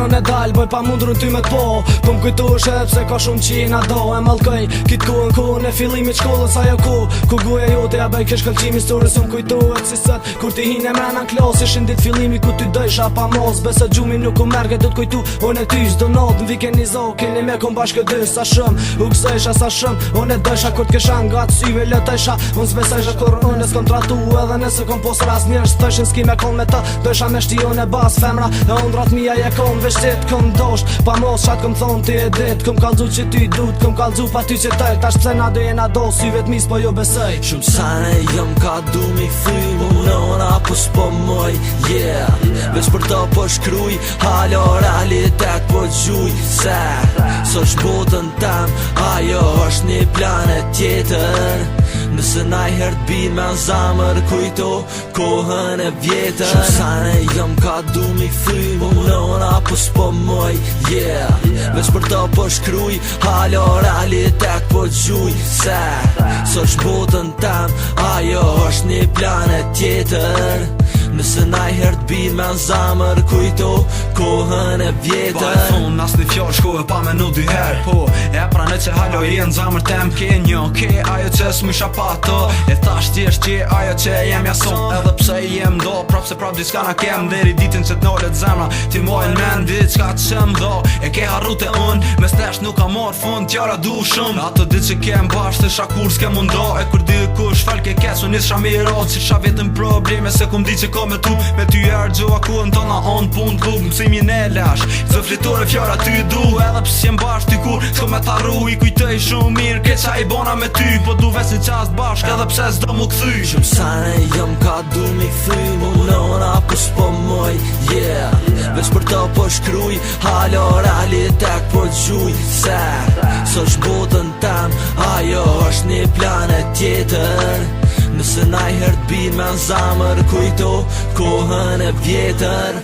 unë e dal, boj pa mundrun ty me t'po. Kum kujtu shep se ka shumë qina do. E malkoj, kit ku në ku në fillimit shkollës ajo ku guja jote ja bëj kesh këllqim historis unë kujtu e si sët. Kur ti hine mrena në klas, ishin dit fillimi ku ty dojsha pa mos. Bese gjumi nuk u merke du t'kujtu, unë e ty s'do not. Në viken një zo, keni me kum bashkë dy sa shëm. U kësejsha sa shëm, unë e dojsha kur t'kesha nga t'syve lëtejsha. Unë s'besejsha kur unë s'kom tratu edhe nëse kom pos ras njerës t'ëshin s'ki me kon me të. Dojsha me shti unë e bas femra, e undrat mija je kom veshtit kom dosht. Pa mos qatë kom thonë ti e dit, kom kalzu që ty dut, kom kalzu pa ty që tëj. Tash pse na do jena do, syve t'mis po jo besej. Shumë sane jëm ka du mi këthy, munona po s'po moj, yeah. Veç për ta po shkruj, halo realitet po gjuj. Se, s'osh botën tem, ajo është një planet tjetër. Nëse najher t'bin me në zamër, kujto kohën e vjetër. Shumë sane jëm ka du mi këthy, munona po s'po moj, yeah. Veç për ta po shkruj, halo realitet po gjuj. Se, s'osh botën tem, ajo është një planet tjetër. Nëse najher t'bin me në zamër, kujto kohën e vjetër. Pa e thonë as një fjall shko e pa me në dy her. Po, e prane që halo i në zamër tem ke një. Ke ajo që s'misha pa të, e thash t'jesht që ajo që jem jason. Edhe pse jem do, prap se prap diska na kem. Deri ditin që t'nollet zemra, ti mojnë men diçka që më do. E ke harrut e unë, me stesh nuk ka marrë fund, tjara du shumë. Ato dit që kem bashkë të shakur s'ke mundo. E kur di kush fal ke kes, unë isha mirot. Si sha vetëm probleme se kum di që me tu, me ty ergjoa ku në tona on pun t'luk. Mësimin e lash, zë flitore fjara ty du. Edhe pës jem bashk ty kur, s'ko me t'arru. I kujtëj shumë mirë, keqa i bona me ty. Po du ves një qast bashk, edhe pse s'do mu këthy. Shumë sane jëm ka du mi këthy, munona po s'po moj, yeah. Veç për ta po shkruj, halo realitet po gjuj. Se, s'osh botën tem, ajo është një planet tjetër. Nëse najher t'bin me në zamër, kujto kohën e vjetër.